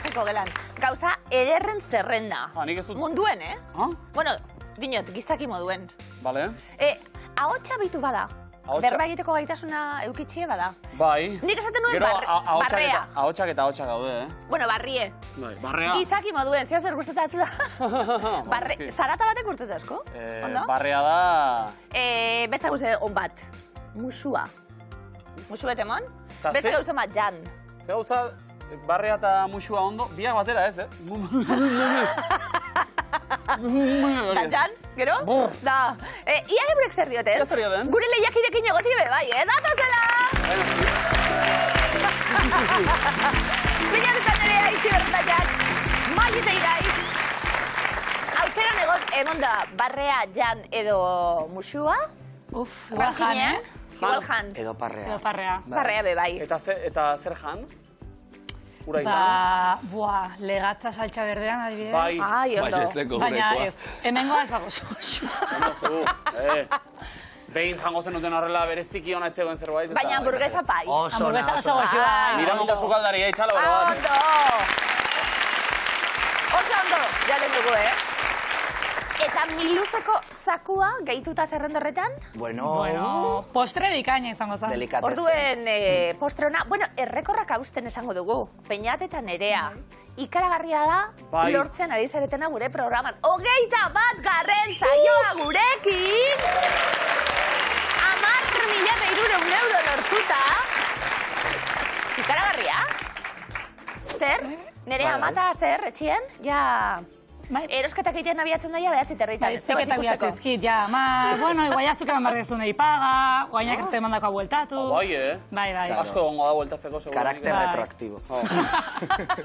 bukatzeko gelan. Gauza ederren zerrenda. Nik ez dut... Munduen, Ah? Bueno, dinot, gizaki moduen. Bale. Ahotsa bitu bada. Berba egiteko gaitasuna eukitxie bada. Bai. Nik esaten nuen barrea. barrea. Ahotsak eta ahotsak daude, Bueno, barrie. Bai, barrea. Gizaki moduen, zeo zer gustatatzu da. Zarata batek urtetu asko? Barrea da... Beste gauze on bat. Musua. Musu bete mon? Beste gauze bat jan. Ze gauza, barrea eta musua ondo, biak batera ez, Da jan, gero? Da. Ia eurek zer dioten? Ia zer dioten? Gure lehiakirekin egoti be, bai, datozela! Bilaretan ere haitzi berretatiak, maite iraiz. Auzeran emon da, barrea, jan edo musua? Igual jan, Igual jan. Edo parrea. Edo parrea. Parrea be, bai. Eta zer jan? Ura izan? Legatza saltxa berdean, adibidez. Bai. Ai, ondo. Baina ez, hemengoa ez dago zu. Behin jango zenuten horrela bereziki hona etzegoen zerbait. Baina hamburguesa pai. Hamburguesa oso goxua. Nira mongo sukaldaria, itxalo. Ondo! Oso ondo, jalen dugu, Eta miluzeko zakua gehituta zerrendorretan? Bueno, postre bikaina izango zen. delikatez. Orduen postre ona, bueno, errekorrak hausten esango dugu. Peñat eta Nerea. Ikaragarria da, lortzen ari zaretena gure programan. 21. saioa gurekin! 10.500 euro lortuta. Ikaragarria? Zer? Nerea amata zer, etxien? Ja... Erosketak egiten abiatzen daia, behaz iterritan. Ziketak bihatzezkit, ja. Bueno, igual jazuk eman bardezun nahi paga, guainak arte mandako bueltatu. Bai, Bai. Asko gongo da bueltatzeko, seguro. Karakter retroaktibo.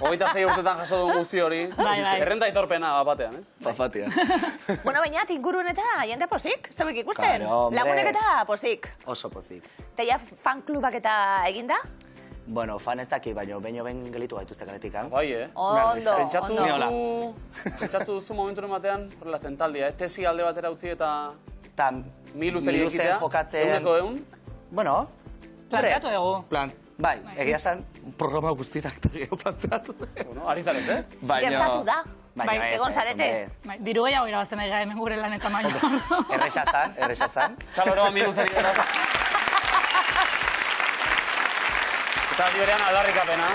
26 urtetan jaso dugu guzti hori. Errenta itorpena batean, ez? Bapatia. Bueno, baina, inguruen eta jende posik, zeuek ikusten. Lagunek eta posik. Oso pozik. Teia fan klubak eta eginda? Bueno, fan ez daki, baina behin gelitu gaituzte kaletikan. Bai, Ondo. Pentsatu duzu momenturen batean, horrela tentaldia, tesi alde batera utzi eta... Ta miluzeri egitea, eguneko egun? Bueno, planteatu dugu. Bai, egia esan, programa guztietak eta geho planteatu. Bueno, ari zaret, Gertatu da. Bai, egon zarete. Diru gehiago irabazten ari gara hemen gure lan eta maio. Errexazan. Txaloroa miluzeri gara. Eta berean aldarrikapena.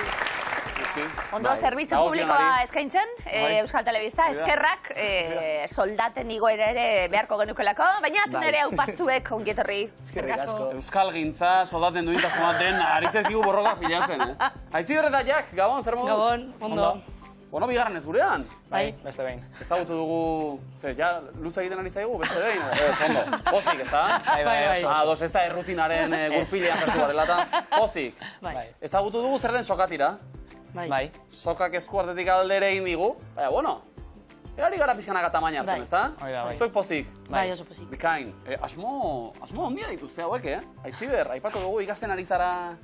Ondo, zerbitzu publikoa eskaintzen, Euskal Telebista, eskerrak, soldaten igoera ere beharko genukelako, baina nire hau partzuek ongietorri. Eskerrik asko. Euskal gintza, soldaten duintasuna den, aritzezkigu borrokak pilatzen, Aitzi berreta jak, Gabon, zer moduz? Gabon, ondo. Bueno, bigarren ez gurean. Bai, beste behin. Ezagutu dugu, ja, luze egiten ari zaigu, beste behin, ondo. Pozik, ez da? Bai. Dos ez da errutinaren gurpilean sartu garela eta pozik. Ezagutu dugu zer den sokatira. Bai. Sokak eskuartetik aldere egin digu, baina, bueno, erari gara pixkanaka tamaina hartzen, ez da? Bai. Zuek pozik. Bai, oso pozik. Bikain, asmo ondia dituzte hauek, Aitziber, aipatu dugu ikasten ari zara...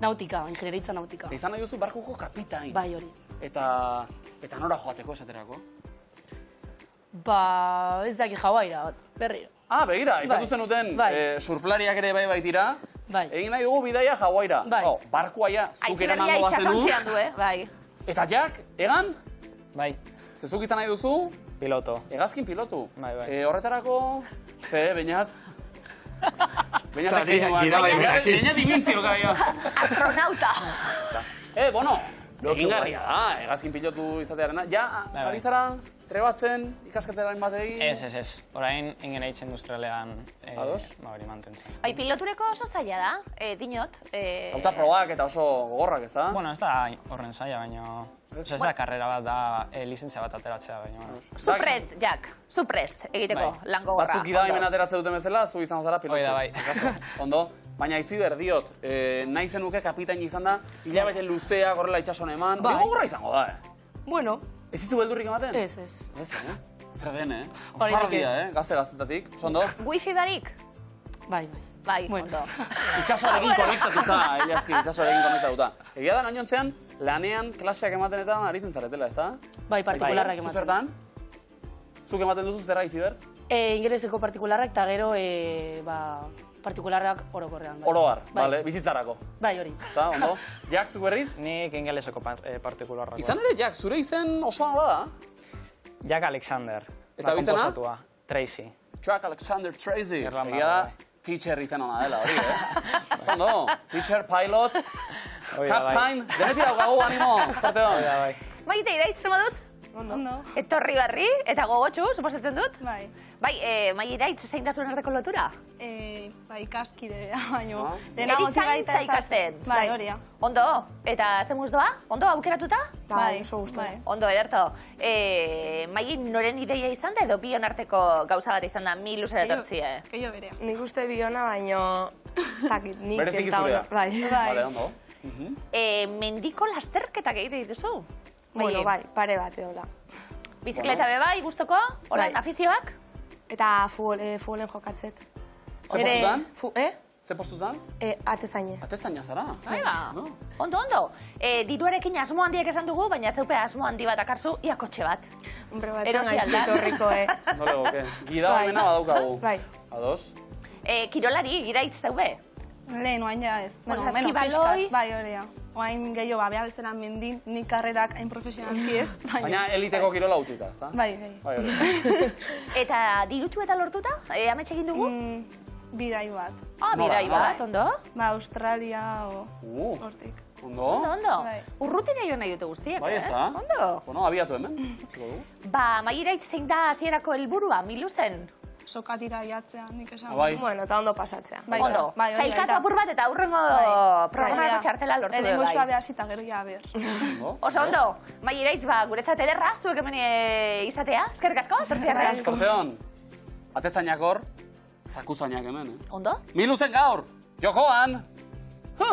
Nautika, ingenieritza nautika. Izan nahi duzu barkuko kapitain. Bai, hori. Eta nora joateko esaterako? Ez daki Hawaira, berriro. Begira, ipatu zenuten surflariak ere bai baitira. Egin nahi dugu bidaia Hawaira. Barkua ja, zuk eramango bazenu. Aitziberria itxasontzian du, bai. Eta jak, egan? Bai. Zezuk izan nahi duzu? Piloto. Hegazkin pilotu. Bai. Horretarako, Beñat? Beñat dimintzio gaia. Astronauta. Bueno, egingarria da, hegazkin pilotu izatearena. Ja, ari zara, trebatzen, ikasketaren bat egin? Ez. Orain, ingenieritza industrialean hori mantentzen. Bai, pilotureko oso zaila da, dinot. Auta probak eta oso gogorrak, ez da? Bueno, ez da horren zaila, baina... Ez da karrera bat da, lizentzia bat ateratzea, baina... Zuprest, Jak, zuprest egiteko lan gogorra. Batzuk idamen ateratzen duten bezala, zu izango zara pilotu. Oida, bai. Ondo, baina Aitziber diot, nahi zenuke kapitain izan da, hilabete luzea, gorrela itxason eman, hori gogorra izango da, Bueno. Ez dizu beldurrik ematen? Ez. Ez, zer den, Osardia, gazte-gaztetatik, ondo? Wifi barik? Bai. Bai, ondo. Itxasoarekin konektatuta, Eliaskin, itxasoarekin konektatuta. Egia da, gainontzean, lanean klaseak ematen eta aritzen zaretela, ez da? Bai, partikularrak ematen. Zertan? Zuk ematen duzu zerra, Aitziber? Ingeleseko partikularrak eta gero partikularrak orokorrean. bai. Oroar, Bai. bale, bizitzarako. Bai, hori. Eta, ondo? Jak, zu berriz? Nik ingeleseko partikularrakoa. Izan ere, Jak, zure izen osoa bada? Jack Alexander. Eta Da bizena? konposatua. Tracy. Jack Alexander Tracy. Irlanda, Egia da, bai. teacher izen ona dela, hori, Ondo, teacher, pilot, Hori da, bai. captain, denetik daukagu, animo, zarte Hori da, hon. bai. Maite, iraitz, zer moduz? Ondo. Etorri barri, eta gogotxu, suposatzen dut? Bai, Bai, mai iraitz, zein da zuen arteko lotura? bai, ikaskide, baino. Ah. Erizaintza ikasten. Bai, hori da. Ondo, eta ze muz doa? Ondo, aukeratuta? Bai, oso gustu. Bai. Ondo, ederto. Mai noren ideia izan da, edo bion arteko gauza bat izan da, mi luzera etortzie? Keio berea. Nik uste biona, baino... Zakit, nik Bereziki eta zurea. ono. Bai. Vale, ondo. Mendiko lasterketak egite dituzu? Bueno, bai, pare bat edola. Bizikleta be bai, guztoko? Holan, Bai. afizioak? Eta futbolen jokatzet. Ze postutan? Eh? Ze postutan? Atezaine. Atezaina zara? Bai ba, No. ondo. Diruarekin asmo handiak esan dugu, baina zeupe asmo handi bat akarzu, ia kotxe bat. Hombre bat Erosi naiz alda. bitorriko, Nole goke. Gida Bai. bamena badaukagu. Bai. Ados? Kirolari, iraitz zeube? Lehen, oain ja ez. Osa, eskibaloi. Bai, hori da. Oain gehiago, behar bezala mendin, nik karrerak hain profesionalki ez. Baina eliteko kirola utzita, ezta? Bai, bai. Bai, hori. Eta dirutu eta lortuta? Amets egin dugu? Bidai bat. Bidai nola? bat, ondo? Ba, Australia o hortik. Ondo? Ondo. Bai. Urrutira joan nahi dute guztiak, Bai, ez da? Ondo. Bueno, abiatu hemen. Utziko dugu. Ba, mai iraitz zein da hasierako helburua, miluzen? Sokatira jatzea, nik esan. Bai. Bueno, eta ondo pasatzea. Bai, Ondo. bai, hori Sailkatu baita. apur bat eta aurrengo programako txartela lortu Lehenengo bai. suabea hasita gero ja ber. Ondo? Oso ondo, mai iraitz, ba, guretzat ederra, zuek hemen izatea, eskerrik asko, zortziarren. Zorteon, atezainak hor, zakuzainak hemen, Ondo? Miluzen gaur, jokoan, 20.450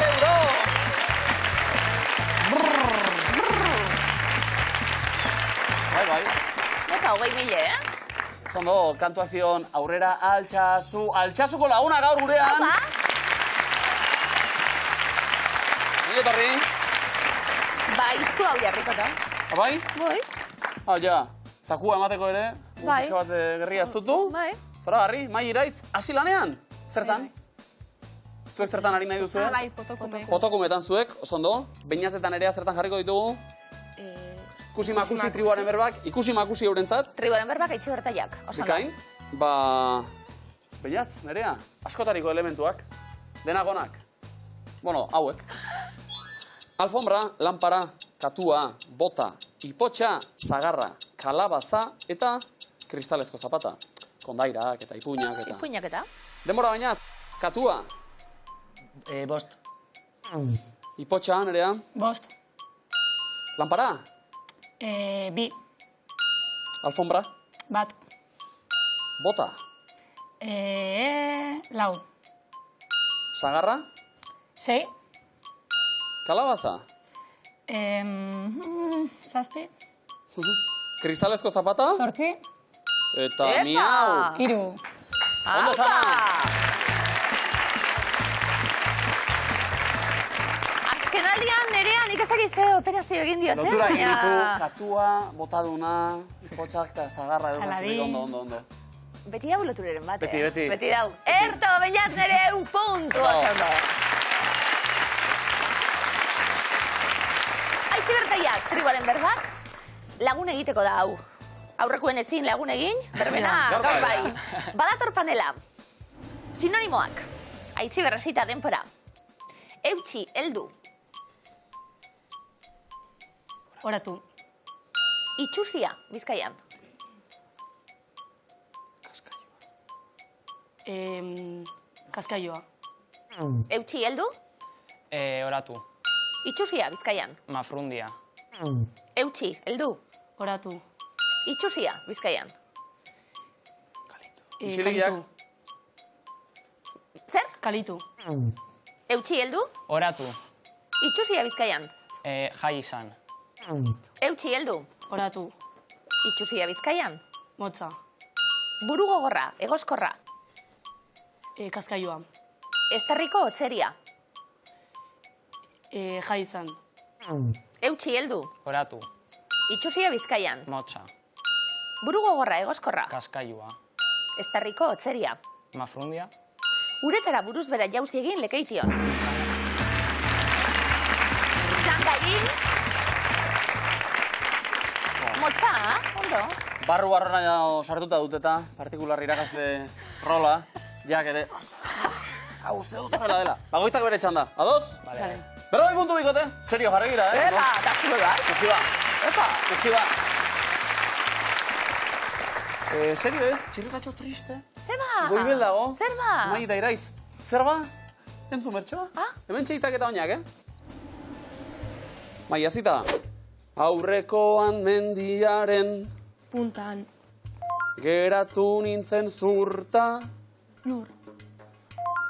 euro! Bai. Eta 20.000, Zondo, kantuazion aurrera altxasuko laguna gaur gurean. Opa! Nire etorri. Ba, iztu hau jarrikota. Bai? Bai. Ja, zakua emateko ere, Bai. pixo bat gerria astutu. Bai. Zora, Garri, mai iraitz, hasi lanean? Zertan? Zuek zertan ari nahi duzu? Bai, fotokume. Fotokumetan zuek, oso ondo. Beinazetan ere zertan jarriko ditugu. Ikusi makusi tribuaren berbak, ikusi makusi eurentzat. Tribuaren berbak aitzi bertaiak. Oso ondo. Bikain, ba... Beinat, nerea, askotariko elementuak, denagonak. Bueno, hauek. Alfombra, lampara, katua, bota, ipotxa, zagarra, kalabaza eta kristalezko zapata. Kondairak eta ipuinak eta... Ipuinak eta. Denbora baina, katua, Bost. ipotxa, nerea, Bost. lampara, Bi. alfombra, Bat. bota, Lau. zagarra, Sei. kalabaza, Zazpi. kristalezko zapata Zortzi. eta Epa! miau. Hiru. Ondo zara! Azkenaldian nerea nik ez dakiz ze operazio egin diote, Lotura egin baina... ditu, katua, botaduna, ipotxak eta zagarra edo Aladin. ondo. Beti dau lotureren bat, Beti, beti. Beti dau. Erto, bainat nere puntu Bravo. oso ondo. Aitzi bertaiak, tribuaren berbak, lagun egiteko da hau. Aurrekoen ezin lagun egin, berbena Gaur gaur bai. bai. Badator panela. Sinonimoak. Aitzi berresita denpora. Eutxi, heldu. Oratu. Itxusia, Bizkaian. Kaskaioa. Eutxi, heldu. Oratu. Itxusia, Bizkaian. Mafrundia. Eutxi, heldu. Oratu. Itxusia, Bizkaian. Isiliak. Kalitu. Zer? Kalitu. Eutxi, heldu. Oratu. Itxusia, Bizkaian. Jai izan. Eutxi, heldu. Oratu. Itxusia, Bizkaian. Motza. Buru gogorra, egoskorra. Kaskaioa. Estarriko otzeria. Jai izan. Eutxi, heldu. Oratu. Itxusia, Bizkaian. Motxa. Buru gogorra, egoskorra. Kaskailua. Estarriko hotzeria. Mafrundia. Uretara buruz bera jauzi egin lekeition. Zanga egin. Motza, ondo. Barru-barrona sartuta duteta, partikular irakasle rola, jak ere. Hau uste dut horrela dela. Bagoitzak bere txanda. Ados? Vale. Berroi puntu bikote. Serio jarri gira, eh? Epa, dazu da. Eskiba. Epa. Eskiba. Serio ez? Txiletatxo triste. Zeba. Goibel dago. Zer ba? Mai da iraiz. Zer ba? Entzu mertxoa? Ah? Hemen txeitzak eta oinak, Mai, hasita. Aurrekoan mendiaren Puntan. geratu nintzen zurta. Lur.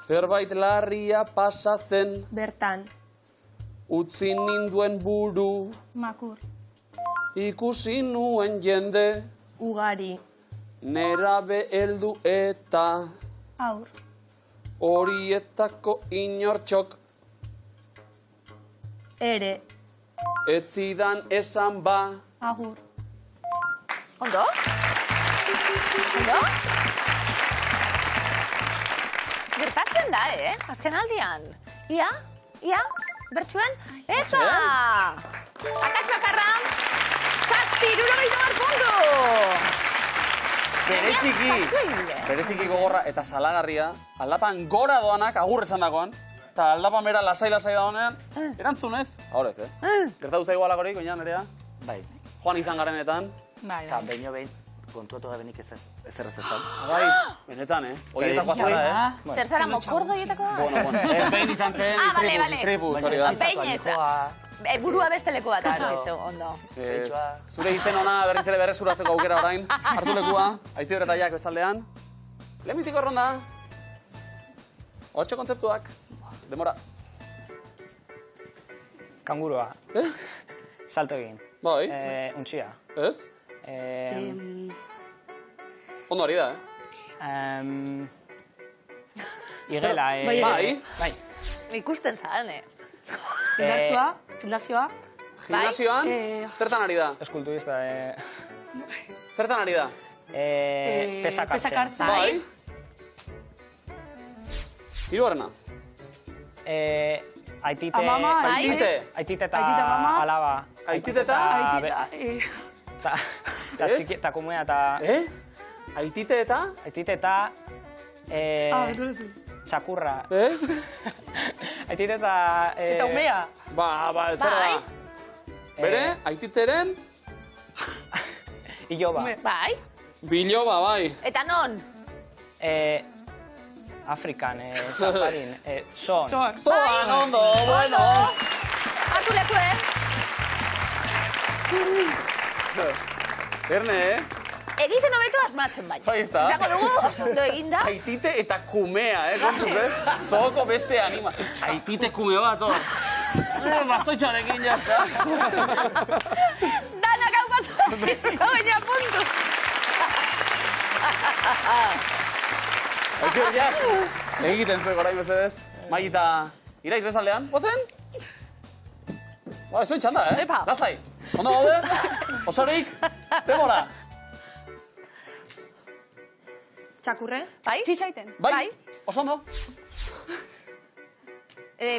Zerbait larria pasa zen, Bertan. utzi ninduen buru. Makur. Ikusi nuen jende, Ugari. nerabe heldu eta Aur. horietako inortxok Ere. etzidan esan ba. Agur. Ondo? Ondo? Gertatzen da, Azken aldian. Ia? Bertxuen? Epa! Akats bakarra! Zazpi, 70 puntu! Bereziki gogorra eta salagarria, aldapan gora doanak, agur esan dagoan, eta aldapan bera lasai-lasai dagoenean, erantzunez. Horez, Gertatu zaigu alakorik, oina nerea? Bai. Joan izan garenetan. Eta behin kontuatu gabenik ezer ez esan. Bai, benetan, Horietakoa zara, Zer zara mokordo horietakoa? Bueno. Ez behin izan zen, istripuz, hori da. Behin ez. Burua beste leku bat hartu ondo. Zure izen ona berriz ere berreskuratzeko aukera orain. Hartu lekua, Aizi Beretaiak bestaldean. Lehenbiziko erronda. Hortxe kontzeptuak. Demora. Kangurua. Salto egin. Bai. Untxia. Ez? Ondo ari da, Igela. Bai. Ikusten zan, Indartzua, fundazioa. Gimnasioan, zertan ari da? Eskulturista. Zertan ari da? Pesak hartzen. Bai. Hirugarrena. Aitite. Amama, Aitite. Aitite eta Aitite mama. alaba. Aitite eta? Eta txiki eta kumea eta... Aitite eta? Aitite eta... Txakurra. Ez? Aitite eta... Eta umea. Zer da? Bere, aititeren? Iloba. Bai. Biloba, bai. Eta non? Afrikan, safarin, son. Zoan, ondo, bueno. Hartu lekuen. Erne, Egiten hobeto asmatzen baina. Bai, ez da. Izango dugu, ondo eginda. Aitite eta kumea, kontuz, Zoko beste anima. Aitite kume bat, Bastoitxarekin jazta. Danak hau paso. Baina puntu. Egiten zuek orai bezedez. Mai eta iraiz bezaldean. Bozen? Ez zuen txanda, Epa. Lasai. Ondo gaude? Osorik? Demora. Txakurre. Bai? Txixaiten. Bai? Oso ondo?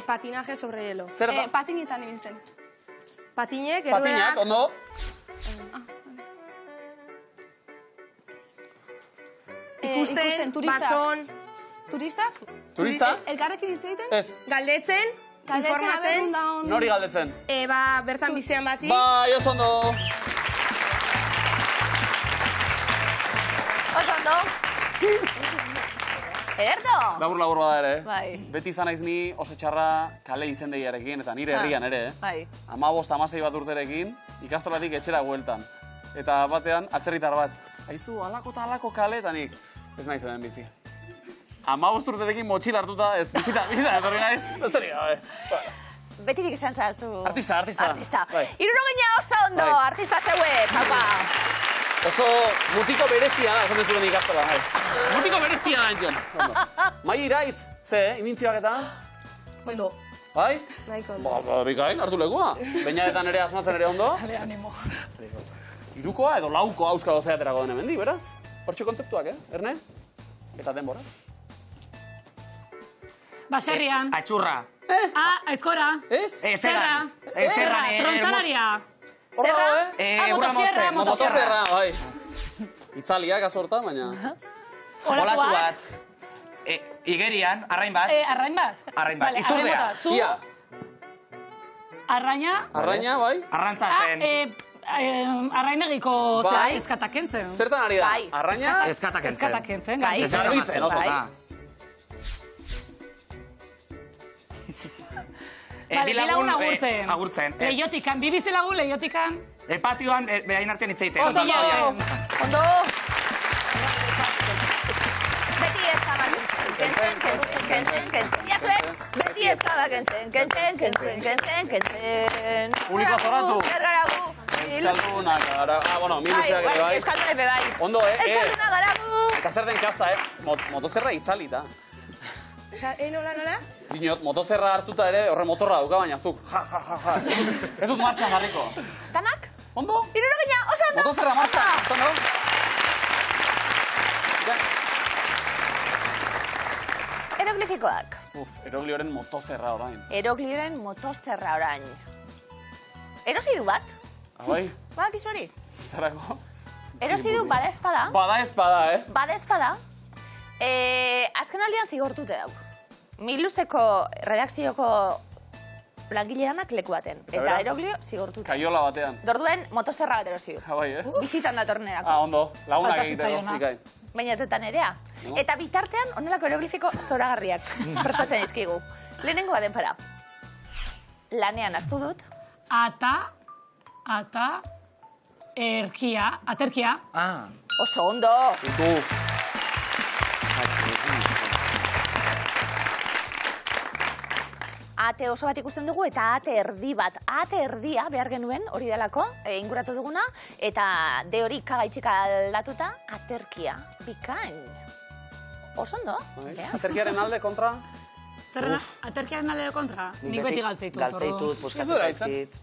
Patinaje sobre hielo. Zer da? Patinetan ibiltzen. Patinek, Patinak, errueak. ondo? Ikusten, turistak. bason, Turistak? Turista? Elkarrekin hitz egiten? Ez. galdetzen, informatzen. Nori galdetzen? Bertan bizian bati. Bai, oso ondo. Oso ondo. Ederto? Labur bada ere. Bai. Beti izan naiz ni oso txarra kale izendegiarekin, eta nire herrian ere. Bai. 15-16 bat urterekin, ikastolatik etxera bueltan. Eta batean, atzerritar bat. Aizu, alako eta alako kale, eta nik ez naiz den bizi. 15 urterekin motxila hartuta, ez bizita etorri naiz, ez deri gabe. Betirik izan zazu. Artista. Bai. 60 oso ondo, Bai. artista zeue, haupa. Oso mutiko berezia da, esaten zuen ikastola. Mutiko berezia da, entzun. Mai iraitz, imintzioak eta? Ondo. Bai? Nahiko ondo. Bikain, hartu lekua. Beinaetan ere asmatzen ere ondo. Animo. Hirukoa edo laukoa euskal ozeaterako den hemendik, beraz? Hortxe kontzeptuak, Erne? Eta denbora. Baserrian. Atxurra. Aizkora. Ez? Zerran. Zerran. Trontzalaria. Zerra? Motosierra, Motosierra, bai. Itzaliak azorta, baina... Olatu bat. Igerian, arrain bat. Arrain bat? Arrain bat. Vale, Izurdea. Zu, Ia. arraina, Arraina, bai? Arrantzatzen. arrainegiko Bai. ezkatak kentzen. Zertan ari da? Bai. Arraina? Ezkatak entzen. Ezkatak kentzen. Bai. Ez gara Zerbitzen, oso. Bai. Vale, bilagun agurtzen. Agurtzen. Lehiotikan, bibizi lagun lehiotikan. Patioan, berain artean hitz egiten. Oso ondo. Ondo. Beti eskaba kentzen. Beti eskaba kentzen. Publiko zoratu. Ergaragu. Euskaldunak, bueno, minuseak ere bai. Euskaldunak ere bai. Ondo, Euskaldunak garagu. Eta zer den kasta, motozerra itzalita. Nola? Dinot, motozerra hartuta ere, horre motorra dauka, baina zuk, ja. Ez dut martxan jarriko. Danak? Ondo? Irurogina, oso ondo. Motozerra martxan, ondo? Eroglifikoak. Eroglioren motozerra orain. Eroglioren motozerra orain. Erosi du bat? Bai, Badak izu hori? zerako? Erosi du bada espada. Bada espada, Bada espada. Azken aldean zigortute dauk. Miluzeko redakzioko langileanak leku baten. Eta bera? Eroglio zigortute. Kaiola batean. Dorduen motozerra bat erosi du. Bai, Bizitan datornerako. Ondo, lagunak Falta egiteko, zitzaiona. ikain. Baina etetan erea. Eta bitartean, onelako eroglifiko zoragarriak prestatzen izkigu. Lehenengo baden para. Lanean aztu dut. Aterkia. Oso ondo. Itu. Ate oso bat ikusten dugu eta ate erdi bat. Ate erdia behar genuen, hori delako, inguratu duguna, eta de hori kagaitxik aldatuta, aterkia. Bikain. Oso ondo. Aterkiaren alde kontra? Zerrena, aterkiaren alde kontra? Nik beti galtzeitut. Galtzeitut, Ez puskatu dura zaizkit.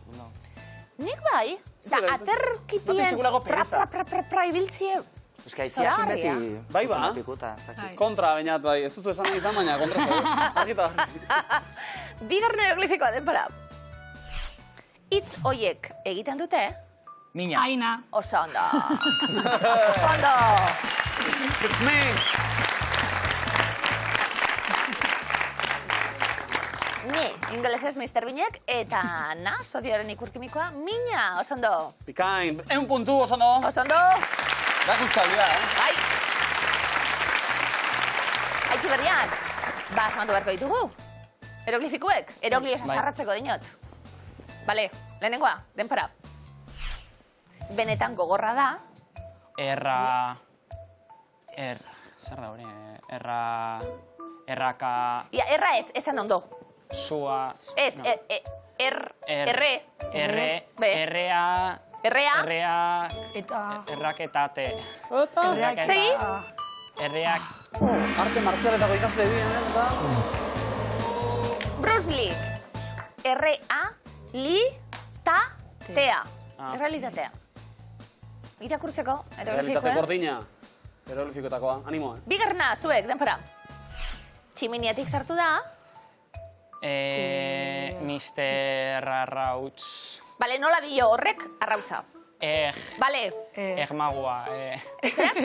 Nik bai, da Zure, aterkipien bati segurako pereza. pra ibiltzie. Ez que aiziakin beti... Zoragarria. Bai ba? Pikuta, ez dakit. Kontra, bainat, bai. Ez duzu esan egiten, baina kontra zaude. Argita. Bigarren eroglifikoa denpora. Hitz hoiek egiten dute, Mina. Aina. oso ondo. Ondo. It's me! Ni, ingelesez Mr. Binek, eta na, sodioaren ikurkimikoa, mina, oso ondo. Bikain, 1 puntu, oso no? Oso ondo. Dakuzkaldia, Bai. Aitzi berriak, asmatu beharko ditugu. Eroglifikuek, eroglio esasarratzeko dinot. Bale, lehenengoa, denpora. Benetan gogorra da, Zer da hori? Erraka... ia, erra ez, esan ondo. Sua... Ez, erre, Be. Errea... errea, Eta... Erraketate. segi, Erreak... Arte marzialetako ikasle bien, eta... Bruce Lee. R-A-Li-Ta-Tea. Errealitatea. Irakurtzeko, Realitate eroglifikoa. gordina. Eroglifikoetakoa, animoa. Bigarrena, zuek, denpora. Tximiniatik sartu da. Mister Arrautz... Bale, nola dio horrek arrautza. Bale, Egmagua... esperaz,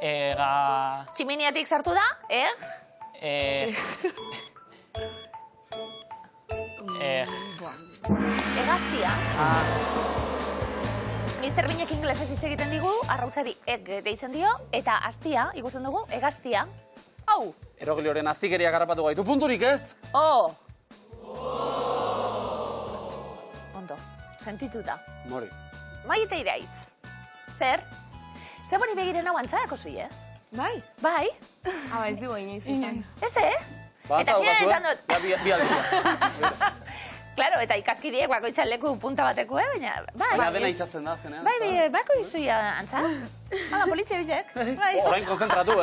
Ega... Tximiniatik sartu da, egaztia. Mr. Binek inglesez hitz egiten digu, arrautzari deitzen dio, eta aztia, ikusten dugu, egaztia. Hau! Eroglioren aztikeriak harrapatu gaitu, punturik ez? Oh! Ondo, sentituta. Mori. Maite iraitz. Zer? Zer bori begiren hau antzarako zui, Bai? Bai? Ez dugu inoiz izan. Ez, Eta ziren esan dut. Bi aldia. Claro, eta ikaskidiek bakoitzan leku punta bateko, baina... Baina dena itxasten da, azkenean. Bai, bako izuia antza. Hala, polizia bizek. Orain konzentratu,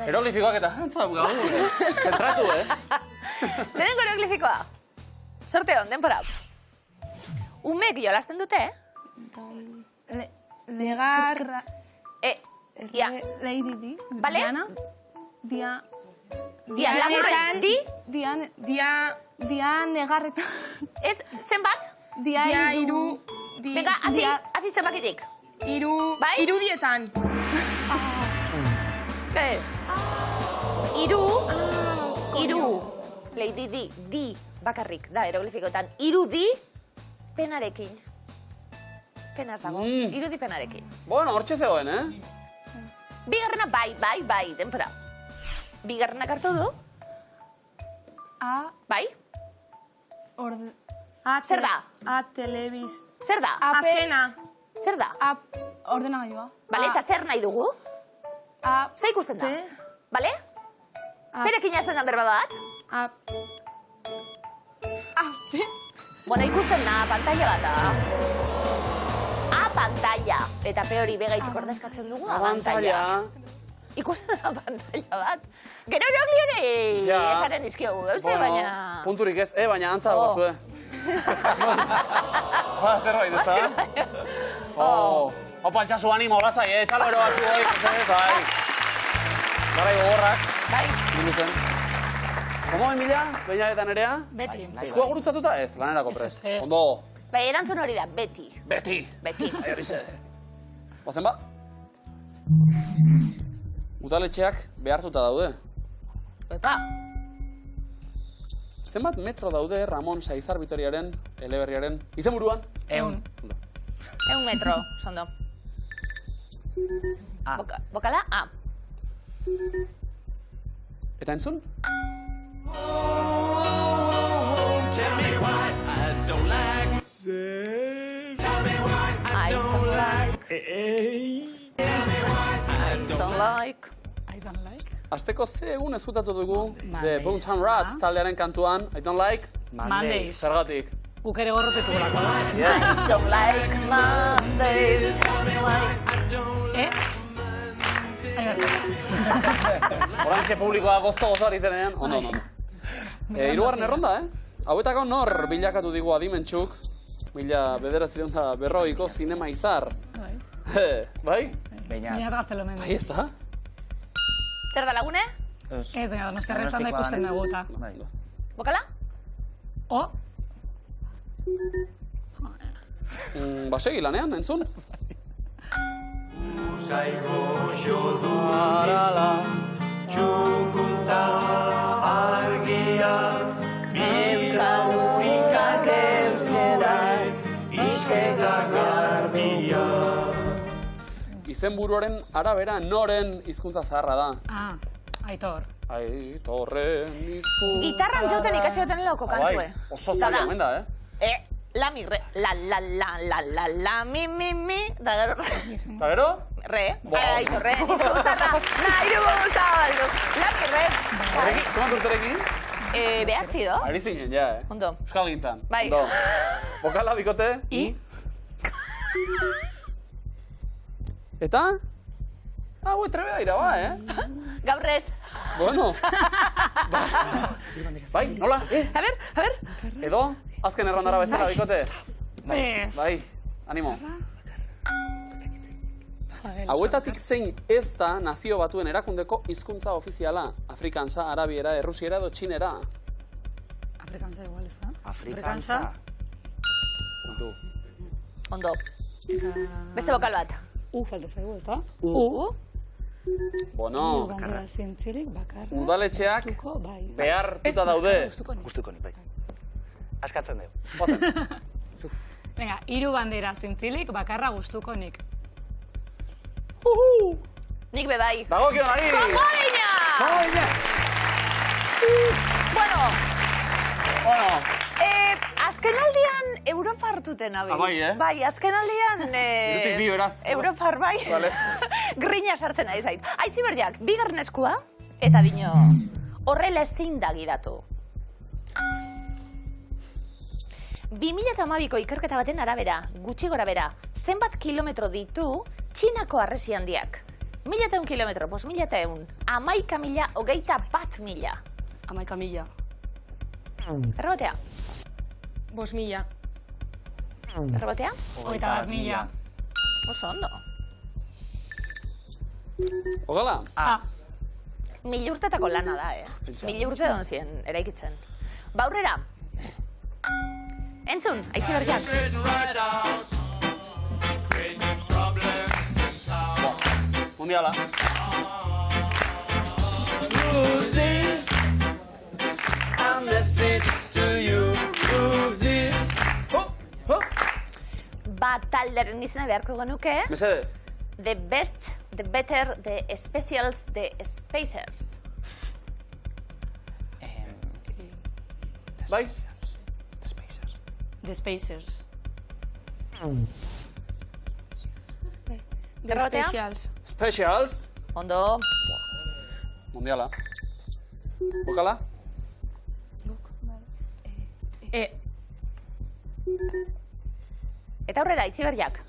Eroglifikoak eta antza dugu. Zentratu, Lehenengo eroglifikoa. Sorte hon, denpora. Umek jolasten dute, Negar... Ia. Lady Di. Bale? Diana. Dia, laburren, di? Dia negarretan. Ez, zenbat? Dia iru. Venga, hasi zenbakitik. Bai? Irudietan. Ez. Iru. Lady di bakarrik da eroglifikoetan. Irudi penarekin. Penaz dago, irudi penarekin. Bueno, hortxe zegoen, Bigarrena bai, denpora. Bigarrenak hartu du? Bai? Zer da? Telebiz. Zer da? Azkena. Zer da? Ordenagailua. Bale, eta zer nahi dugu? Zer ikusten da? Bale? Berekin jazten da berba bat? Bueno, ikusten da, pantalla bat. Pantalla. Eta peori begaitzik ordezkatzen dugu, pantalla. Ikusten da pantalla bat. Gero erogliore esaten dizkiogu, baina... Punturik ez, baina antza dago zue. Zerbait, ez da? Opa, altxasu animo, lasai, txalo ero batzu hoi, bai. Garai gogorrak. Bai. Minuten. Komo, Emilia, beinaetan erea? Beti. Eskua gurutzatuta ez, lanerako prest. Ondo. Bai, erantzun hori da, beti. Beti. Aio, bize. Ozen ba? Udaletxeak behartuta daude. Epa. Zenbat metro daude Ramon Saizar Vitoriaren, eleberriaren, izenburuan? 100. 100 metro, sondo. Bokala, A. Eta entzun? I don't like. Azteko ze egun ezkutatu dugu The Boomtown Rats taldearen kantuan I don't like Mondays. Zergatik. Guk ere gorrotetu gulako. I don't like Mondays. Orantxe publikoa gozo ari zenean. Ondo. Hirugarren erronda, Hauetako nor bilakatu digu adimentxuk. 1940ko zinema izar. Bai? Baina gaztelo mendu. Bai, ez da? Zer da lagune? Ez, baina donostiarretan da ikusten dugu eta. Bokala? O? Basegi lanean, entzun? Izenburuaren arabera noren hizkuntza zaharra da? Aitor. Aitorren hizkuntza... Gitarran joten ikasi duten loko kantue. Oso zaila omen da, La, mi, re, la, mi, da gero... Eta gero? Re. Aitorren hizkuntza da. Nahi dugu zabaldu. La, mi, re. Zemat urterekin? Behatzi do? Ari zinen, ja, Ondo. Euskal gintzan. Bai. Ondo. Bokala, bikote? I. Eta? Trebe daira, ba, Gaur ez. Bueno. Bai, nola? A ver. Edo, azken errondara bestela, bikote? Bai, animo. Hauetatik zein ez da Nazio Batuen erakundeko hizkuntza ofiziala? Afrikansa, arabiera, errusiera edo txinera? Afrikansa igual, ez da? Afrikansa. Ondo. Beste bokal bat. Falta zaigu, ez da? Bueno, Bandera zientzirik bakarra. udaletxeak Gustuko, bai. behartuta daude. Gustuko ni, bai. Askatzen dugu. Venga, 3 bandera zientzilik bakarra gustuko nik. Nik be bai. Dago kionari! Komoina! Bueno, azkenaldian Europa hartuten abil. Bai, Bai, azkenaldian... Irutik bi, beraz. Europar, bai. Vale. Grina sartzen ari zait. Aitzi berdiak, bigarren eskua, eta bino, horrela ezin da gidatu. 2012ko ikerketa baten arabera, gutxi gora bera, zenbat kilometro ditu Txinako harresi handiak? 1.100 kilometro, 5.100, 11.021.000. 11.000. Errebotea? 5.000. Errebotea? 21.000. Oso ondo. Ogala? A. 1000 urtetako lana da, Pentsa. 1000 urte egon ziren eraikitzen. Ba, aurrera. Entzun, aitzi berriak. Mundiala. Ba, talderen izena beharko genuke. Mesedez. The best, the better, the specials, the spacers. Bai? The Spacers. The Errotea? Specials. Specials. Ondo. Mundiala. Ogala? E. Eta aurrera, aitzi berriak.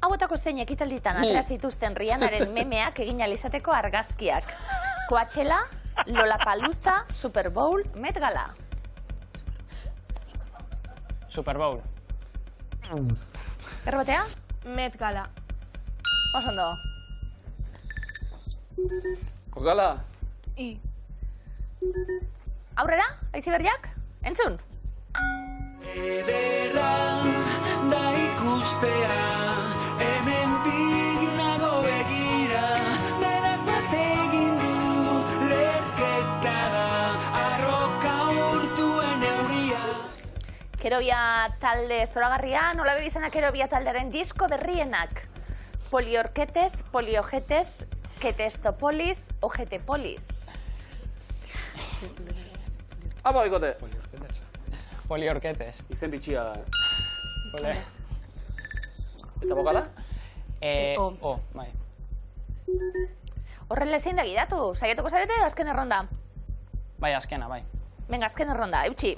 Hauetako zein ekitalditan atera zituzten Rihanaren memeak egin alizateko argazkiak. Coachella, Lollapalooza, Super Bowl, Met Gala. Super Bowl. Errotea? Met Gala. Oso ondo. Ogala? I. Aurrera, aitzi berriak? Entzun. Ederra da ikustea, hemendik nago begira, denak bat egin du, lerketa da, arroka urtuen euria. Kerobia talde zoragarria, nola bebizenak Kerobia taldearen disko berrienak. Poliorketes, poliojetes, ketestopolis, ojetepolis. Apa, ikote. Poliorketes. Izen bitxia da. Pole. Eta bokala? O, bai. Horrela ezin da gidatu, saiatuko zarete azken erronda. Bai, azkena, bai. Venga, azken erronda, eutxi.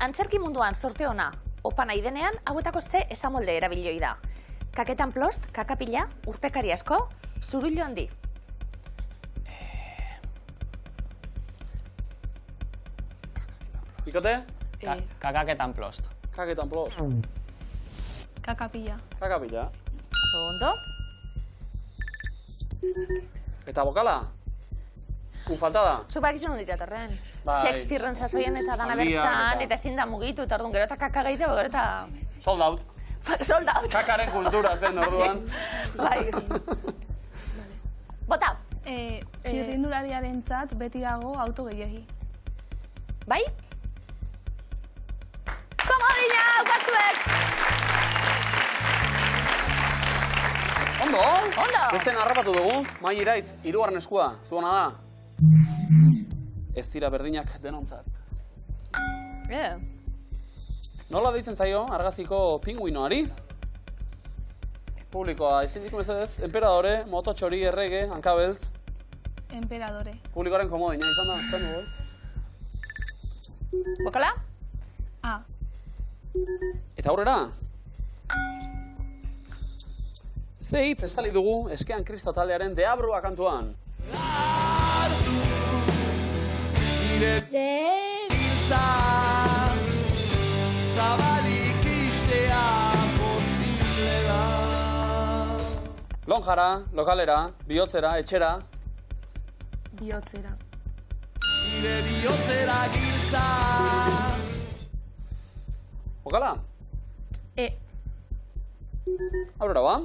Antzerki munduan sorte ona, opa nahi denean, hauetako ze esamolde erabilioi da. Kaketan plost, kakapila, urpekari asko, zurullo handi. Ikote? Kakaketan plost. Kaketan plos. Kakapilla. Kakapila. Ondo. Eta bokala? Falta da? Zupak izan hundit atorren. Bai. Shakespearen sasoien eta dana Zaldiak bertan, eta- eta ezin da mugitu, eta orduan gero eta kaka gehiago, gero eta... Sold out. Sold out. Kakaren kultura zen orduan. Bai. Bota. Txirrindulariaren tzat beti dago auto gehiagi. Bai? Komodina, ukatzuek! Ondo? Ondo! Besten harrapatu dugu, Mai Iraitz, 3. eskua, zuona da. Ez dira berdinak denontzat. Nola deitzen zaio argaziko pinguinoari? Publikoa, izin diku mesedez, emperadore, mototxori, errege, hankabeltz. Emperadore. Publikoaren komodina, izan da, zen dugu. Bokala? A. Eta aurrera? Ze hitz estali dugu eskean Kristo taldearen deabrua kantuan. Zabalik istea posible da. Lonjara, lokalera, bihotzera, etxera. Bihotzera. Nire bihotzera giltza. Bokala? E. Aurrera ba?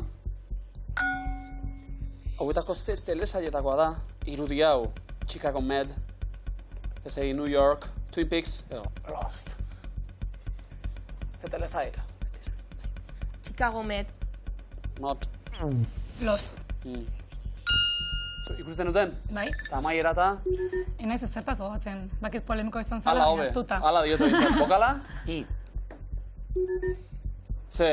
Hauetako ze telesaietakoa da, irudi hau, Chicago Med, ezei New York, Twin Peaks, edo Lost. Ze telesait? Chicago Med. Not. Lost. Ikusten duten? Bai? Eta amaiera eta? Enaiz ez zertaz gogatzen. Bakit polemiko izan zara, Ala baina hobe, hartuta. ala diotu dintzen. Bokala? I. Ze?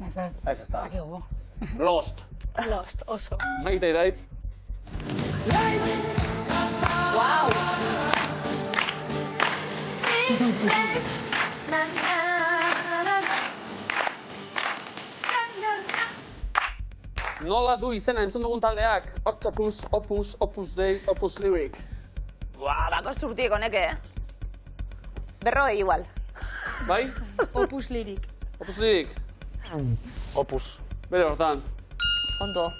Ez ez. Ez ez da. Bakigu. Lost. Lost, oso. Maite Iraitz. Wow! Nola du izena entzun dugun taldeak? Octopus, Opus, Opus Dei, Opus Lyric. Buah, bako zurtiek honek, Berroi igual. Bai? Opus Lyric. Opus Lyric. Opus. Bere hortan. Ondo.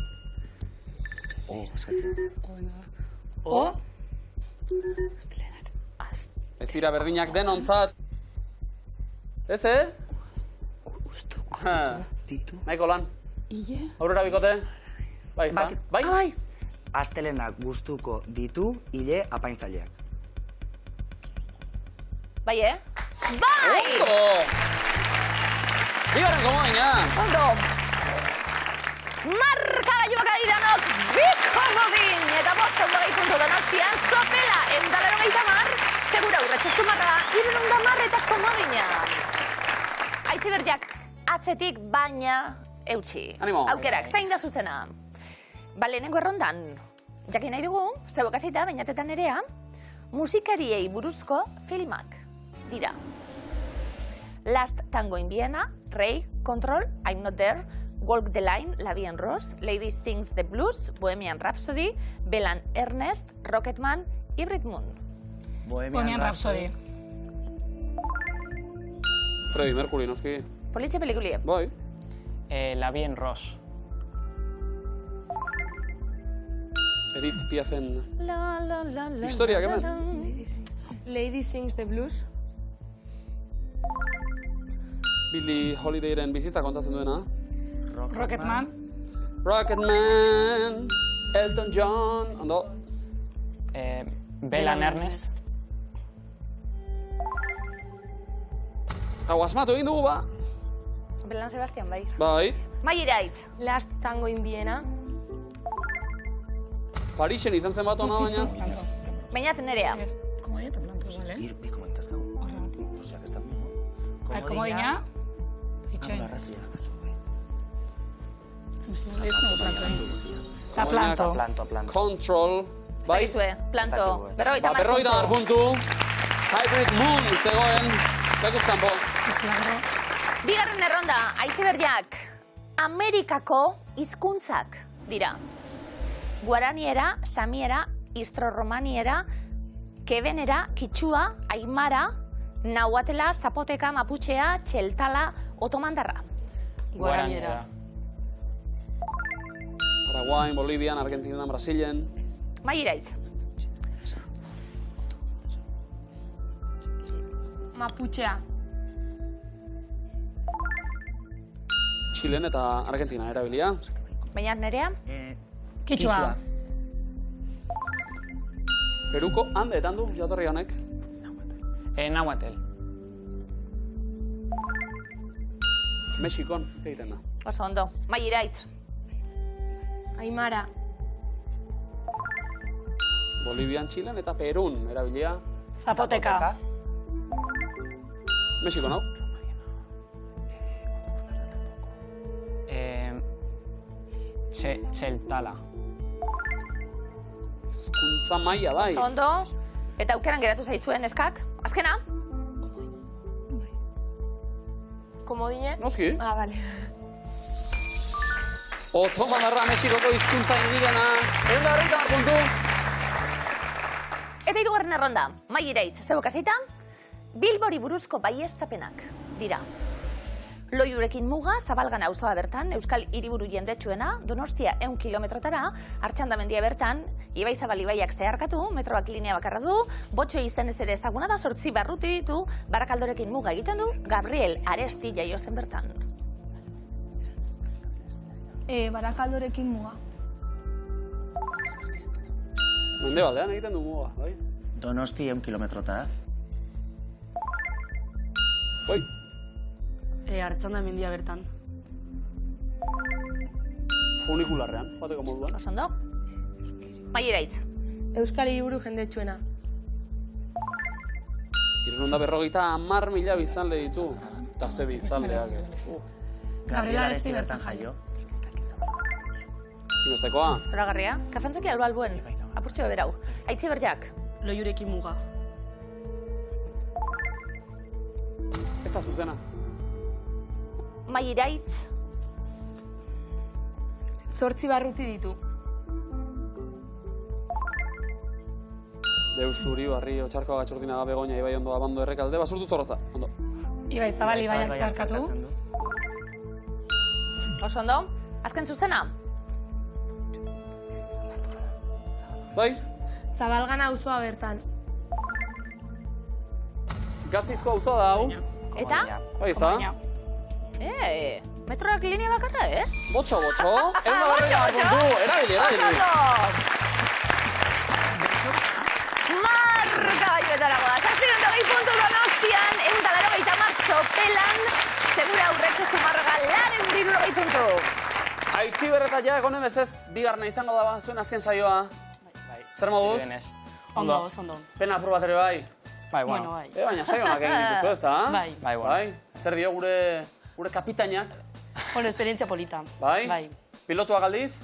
O? Ez dira berdinak denontzat. Ez, eh? Nahiko lan. Aurrera bikote. Bai, izan. Bai? Astelenak gustuko ditu hile apaintzaileak. Bai, eh? Bai! Ondo! Bigarren komodina. Ondo! Markagailuak adidanok, bit komodin! Eta bost ondo gehi puntu Donostian, sopela, endalero gehi segura urretxeztu marra, 310 eta komodina. Aitziberdiak atzetik baina eutxi. Animo. Aukerak, zain da zuzena. Ba, lehenengo errondan, jakin nahi dugu, zeu kasita, bainatetan nerea, musikariei buruzko filmak dira. Last Tango in Vienna, Ray, Control, I'm Not There, Walk the Line, La Vie en Rose, Lady Sings the Blues, Bohemian Rhapsody, Belan Ernest, Rocketman, Hybrid Moon. Bohemian Rhapsody. Freddie Mercury, noski. Politxe pelikuli. Bai. La Vie en Rose. Edith Piafen. La, la, la, la, Historia, la, hemen. la. Lady Sings the Blues. Billie Holidayren bizitza kontatzen duena. Rocketman. Rocketman. Elton John. Ondo. Belan Ernest. Hau asmatu egin dugu, ba. Belan Sebastian, bai. Bai. Mairaitz. Last Tango in Vienna. Parixen izan zen bat ona, baina. Bainat nerea. Komodina eta planto, bale? Bi komentazkago. Horregatik. Osea, que está muy, ¿no? Komodina. Itxoin. Arrazia da, kasu. La planto. Planto. Control. Bai. Zaizue, planto. Ez dakegu, ez. Berrogeita mar puntu. Hybrid Moon zegoen. Lekuz kanpo. Bigarren erronda, Aitziberdiak, Amerikako hizkuntzak dira. Guaraniera, Samiera, Istroromaniera, Kebenera, Kitxua, Aimara, Nahuatela, Zapoteka, Maputxea, Txeltala, Otomandarra. Guaraniera. Paraguain, Bolivian, Argentinan, Brasilen. Mairaitz. Maputxea. Txilen eta Argentina erabilia. Bainat nerea. Kitxua. Peruko handeetan du jatorri honek. Nahuatel. Mexikon hitz egiten da. Oso ondo. Mairaitz. Aimara. Bolivian, Txilen eta Perun erabilia. Zapoteka. Mexikon hau. Txeltala. Hizkuntza maila bai. Oso ondo. Eta aukeran geratu zaizuen eskak. Azkena. Komodine. Noski. Ah, vale. Otomandarra Mexikoko hizkuntza indigena. 150 puntu. Eta hirugarren erronda. Mairaitz, zeu kasita. Bilbori buruzko baieztapenak dira. Loiurekin muga, Zabalgan auzoa bertan, Euskal Hiriburu jendetsuena, Donostia 100 kilometrotara, Artxandamendia bertan, Ibai Zabal ibaiak zeharkatu, metroak linea bakarra du, Botxo izenez ere ezaguna da, 8 barruti ditu, Barakaldorekin muga egiten du, Gabriel Aresti jaio zen bertan. Barakaldorekin muga. Mendebaldean egiten du muga, bai? Donosti 100 kilometrota. Oi. Artxandamendia bertan. Funikularrean, bateko moduan. Oso ondo. Mairaitz. Euskal Hiriburu jendetsuena. 350.000 biztanle ditu. Eta ze biztanleak. Gabriel Aresti bertan jaio. Bestekoa. Zoragarria. Kafentzeki alba albuen. Apurtxo beberau. Aitziberdiak. Loiurekin muga. Ez da zuzena. Mairaitz. 8 barruti ditu. Deusturi, Barri, Otxarkoa, Gatxordina, Begoña, Ibai Ondo, Abando, Errekalde, Basurtu, Zorroza. Ondo. Ibai Zabal ibaiak zeharkatu. Oso ondo. Azken zuzena? Zaiz? Zabalgana auzoa bertan. Gaztizko auzoa da, hau? Eta? Bai, ez da? Metroak linea bakarra, ez? Botxo. Egun da barrena puntu. Erabili. Marka baioetara goa. Zazpion da puntu Donostian, eundalaro gaitamar txopelan, segura aurreko zumarraga laren diruro puntu. Aitzi berreta ja, egonen bestez, bigarna izango da zuen azken saioa. Zer moduz? Ondo. Pena apur bat ere bai. Bai, bueno. Bai. Baina saionak egin dituzu, ez da? Bai. Bai, bueno. Zer dio gure kapitainak? Bueno, esperientzia polita. Bai? Pilotua galdiz?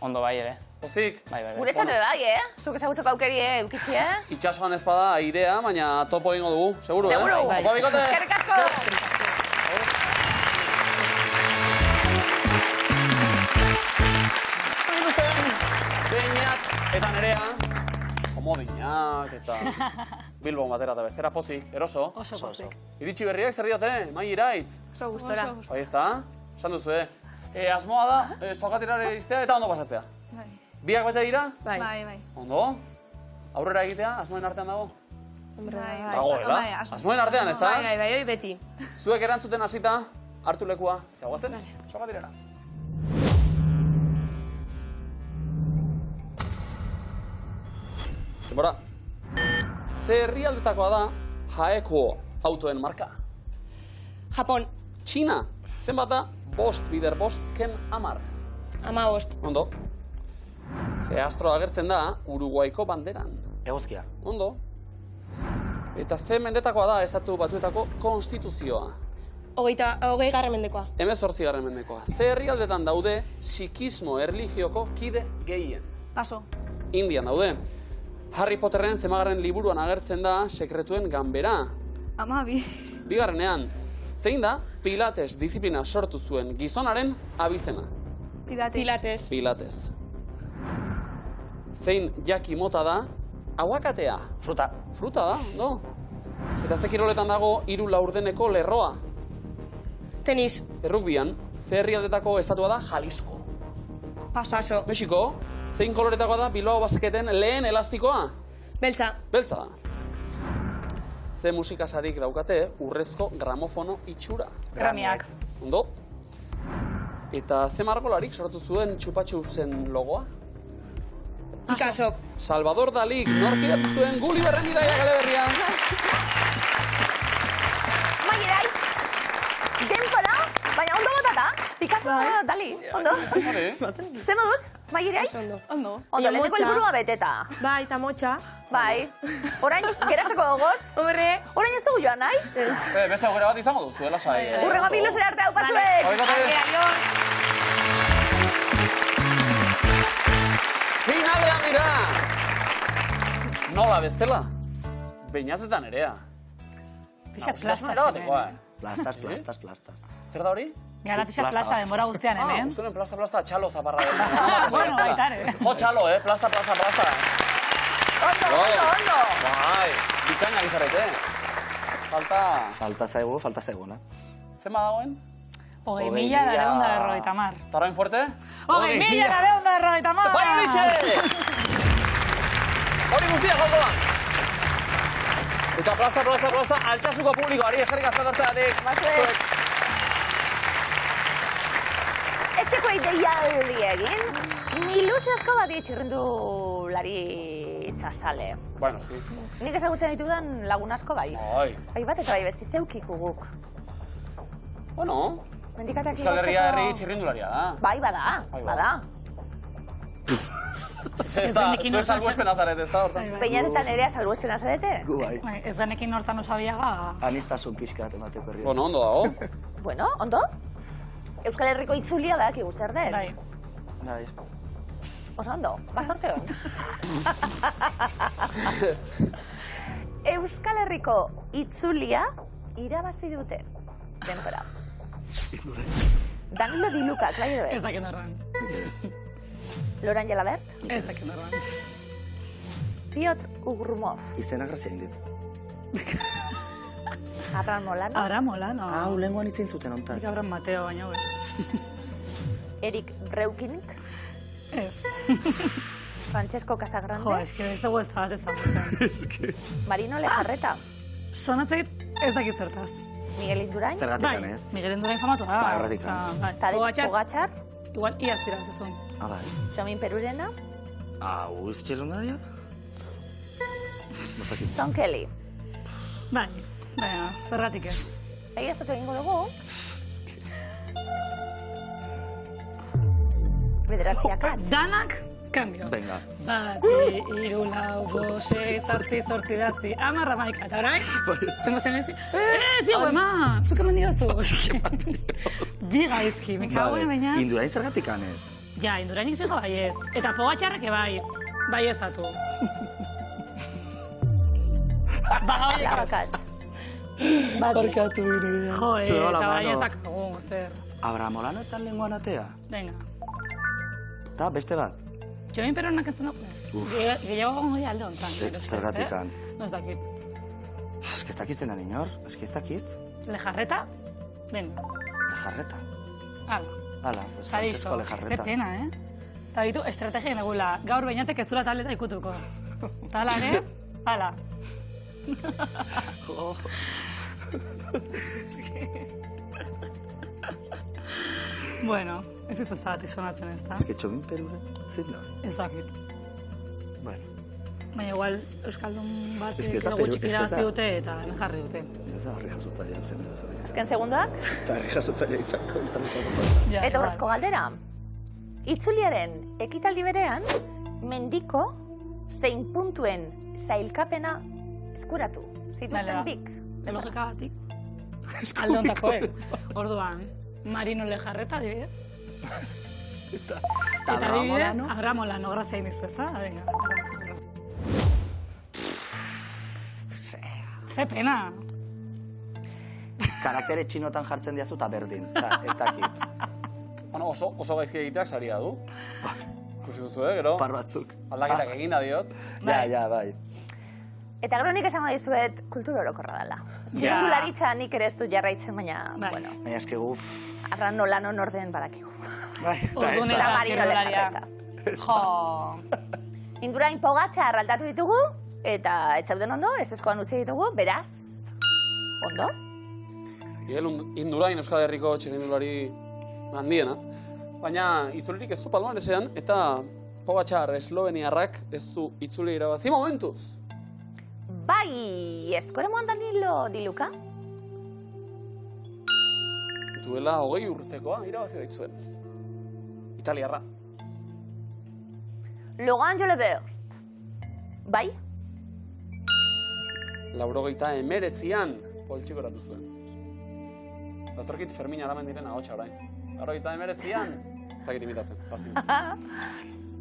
Ondo bai ere. Pozik? Bai. Guretzat ere bai, Zuk ezagutzeko aukeri eukitzi, Itxasoan ez bada airea, baina topo egingo dugu, seguru, Seguru. Bai. Opa, bikote! Eskerrik asko! Beñat eta Nerea, komodinak eta Bilbon batera eta bestera pozik, eroso. Oso pozik. Iritsi berriak zer diote, mai iraitz. Oso gustora. Bai ez da, esan duzu, asmoa da, zokatirare iztea eta ondo pasatzea. Bai. Biak bete dira? Bai. Bai. Ondo? Aurrera egitea, asmoen artean dago? Bai. Dagoela, asmoen artean, ez da? Bai, hori beti. Zuek erantzuten hasita, hartu lekua, eta guazen, zokatirara. Denbora, ze herrialdetakoa da Jaeko autoen marka? Japon. Txina, zenbat da? Bider bost, ken 10. 15. Ondo. Ze astro agertzen da Uruguaiko banderan? Eguzkia. Ondo. Eta ze mendetakoa da Estatu Batuetako konstituzioa? 20. mendekoa. 18. mendekoa. Ze herrialdetan daude sikismo erlijioko kide gehien? Paso. Indian daude. Harry Potterren zemagarren liburuan agertzen da sekretuen ganbera. 12. Bigarrenean, zein da Pilates disiplina sortu zuen gizonaren abizena? Pilates. Pilates. Zein jaki mota da aguakatea? Fruta. Fruta da, no? Eta ze kiroletan dago 3 laurdeneko lerroa? Tenis. Errukbian, ze herrialdetako estatua da Jalisco? Paso. Mexiko, zein koloretakoa da Bilbao Basketen lehen elastikoa? Beltza. Beltza da. Ze musikasarik daukate urrezko gramofono itxura? Gramiak. Ondo? Eta ze margolarik sortu zuen txupatxupsen logoa? Picasso. Salvador Dalik nork idatzi zuen Gulliverren bidaia Kaleberria? Maierai, denpora, baina ondo botata. Picasso Dali, ondo. Ze moduz, Maierai? Ondo. Ondo. Ondo, leheneko helburua beteta. Bai, eta motxa. Bai. Orain, geratzeko gogoz. Horre. Orain ez dugu joan, nahi? Beste aukera bat izango duzu, lasai. Urrengo biluzera arte hau pasuek. Finalean dira! Nola bestela? Beñatetan Nerea. Pixat plasta Erabatekoa, Plastas. Zer da hori? Gara pixat plasta denbora guztian hemen. Guztunen plasta, txalo zaparra. Bueno, baita ere. Jo txalo, plasta. Ondo. Bai, bikaina gizarete. Falta zaigu, na? Zema dagoen? 20.950. Tarrain fuerte? 20.950. Bai, horixe! Hori guztia, joldoan! Eta plasta, altxasuko publikoari eskerrik asko etortzeagatik. Batzuek. Etxeko deialdi egin, miluzio asko bat txirrindulari itzazale. Bueno, sí. Nik ezagutzen ditudan lagun asko bai. Bai. Bai bat eta bai besti zeukiko guk. Bueno, Mendikatak Euskal Herria herri txirrindularia da. Bai, bada. Ez da, zuen salbuespen azaret, ez da, hortan. Peinatetan Nerea salbuespen azarete? Gu bai. Ez denekin nortzan usabiaga. Anistazun pixka bat emateko herri. Bueno, ondo dago. Bueno, ondo. Euskal Herriko itzulia da, kigu zer den. Bai. Oso ondo, bazorte hon. Euskal Herriko itzulia irabazi dute. Denpora. Danilo Di Luca, Claire Ez Bez. dakit norran. Loran Jalabert. Ez dakit norran. Piotr Ugrumov. Izena grazia indit. Abraham Molano. Ara Molano. Lenguan itzen zuten ontaz. Nik Abraham Mateo baino bez. Breukinik, Ez. Francesco Casagrande, Jo, eske ez dugu ez da bat ezagutzen. Marino Lejarreta, Sonatzeit ez dakit zertaz. Miguel Indurain, Zergatik ez? Miguel Indurain famatu da. Bai, horretik. Bai. Tadej Pogačar, Igual iaz dira zezun. Ah, bai. Txomin Perurena, Uz, txerrondaria? Sean Kelly. Bai, baina, zergatik ez. Egiaztatu egingo dugu. Bederatziak atz. Danak, kambio. Venga. Bat, hiru, lau, bost, sei, zortzi, zortzi, datzi, 10, 11, eta orain? Zengo zen ezi? Diego, ema, zuk eman diozu. Bi gaizki, me kago baina. Indurain zergatik anez? Ja, Indurainik fijo baiez. Eta Pogačarrek bai, baiezatu. Lauak atz. Barkatu irudia. Jo, Zuego la eta mano. baiezakagu, zer. Abramolano etzan lenguan atea? Venga. Ta, beste bat? Txomin peronak entzun dugu ez? Gehiago gongo alde honetan. Zergatikan. No ez dakit. Ez que ez dakizten da inor, ez que ez dakit. Lejarreta? Venga. Lejarreta. Hala. Hala, pues Jarizo, Francesco ze Lejarreta. pena, Eta ditu estrategia negula. Gaur bainatek ez dula taleta ikutuko. Eta hala ere, hala. Jo. Bueno, ez ez da batek sonatzen ez da. Ez que txomin peruren, zein da? Ez dakit. Bueno, Baina igual Euskaldun bat Ez que ez da edo gutxik Peru- ez que ez da- irabazi dute eta hemen jarri dute. ez da harri jasotzailea zen. Azken segundoak. Eta harri jasotzailea izango, izango. Ja, Eta horrezko galdera. Itzuliaren ekitaldi berean, mendiko zein puntuen sailkapena eskuratu. Zituzten bik. Logika batik. Alde hontakoek. Orduan, Marino Lejarreta, adibidez. Eta adibidez, Abramolano, grazia inizu, ez da? Venga, Abramolano. Ze pena. Karaktere txinotan jartzen diazu eta berdin. Eta ez dakit. Bueno, oso gaizki egiteak saria du. Ikusi duzu, gero? Par batzuk. Aldaketak egin da diot. Ja, bai. Eta gero nik esango dizuet kultura orokorra dela. Txirrindularitza nik ere ez dut jarraitzen, baina, bueno, Baina eskegu... arran Olano norden badakigu. Bai, Ordun Eta eta Marino txirrindularia. Lejarreta. Jo. Indurain Pogačar aldatu ditugu, eta ez zauden ondo, ez eskoan utzi ditugu, beraz, ondo? Miguel Indurain Euskal Herriko txirrindulari handiena. Baina itzulirik ez du palmaresean, eta Pogačar esloveniarrak ez du itzuli irabazi momentuz. Bai, eskoremoan Danilo Diluka? Duela 20 urtekoa irabazi baitzuen. Italiarra. Logan Jolebert. Bai? 89an poltsikoratu zuen. Datorkit Fermin Aramendiren ahotsa orain. 89an, ez dakit imitatzen, bastin.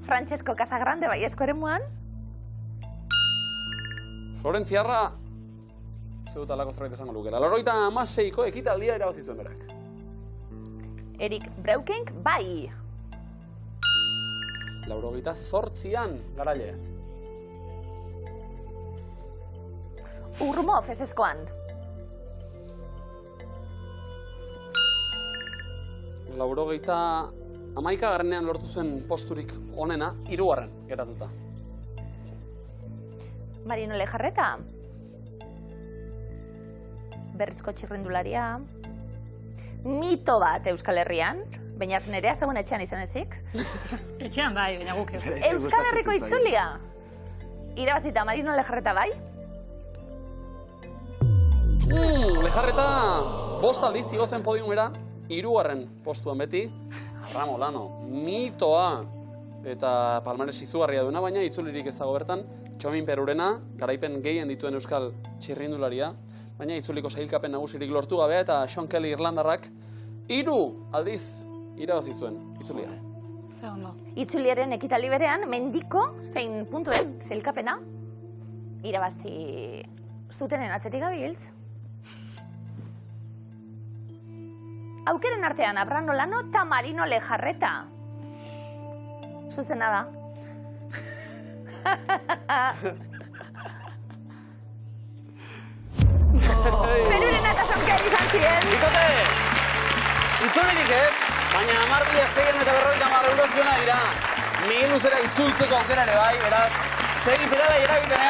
Francesco Casagrande, bai eskoremoan? Florentziarra, uste dut alako zerbait esango lukela. 96ko ekitaldia irabazi zuen berak. Erik Breukink, bai. 98an garaile. Urmov, ez eskoan. 91garrenean lortu zuen posturik onena, 3. geratuta. Marino Lejarreta. Berrizko txirrindularia. Mito bat Euskal Herrian. Baina nerea zegoen etxean izan ezik. Etxean bai, baina guk ez. Euskal Herriko itzulia. Irabazita Marino Lejarreta bai. Lejarreta, 5 aldiz igo zen podiumera, 3. postuan beti. Ramolano, mitoa. Eta palmares izugarria duena, baina itzulirik ez dago bertan. Txomin Perurena, garaipen gehien dituen euskal txirrindularia, baina itzuliko sailkapen nagusirik lortu gabea eta Sean Kelly Irlandarrak 3 aldiz irabazi zuen itzulia. Ze ondo. Itzuliaren ekitaldi berean, mendiko zein puntuen sailkapena irabazi zutenen atzetik gabiltz. Aukeren artean Abram Olano eta Marino Lejarreta. Zuzena da. Perurena eta Sean Kelly izan ziren. Ikate! Itzulirik ez, Baina 10.650 euro zuena dira. Miguel Luzera itzultzeko aukera ere bai, beraz, segi pedala eragiten,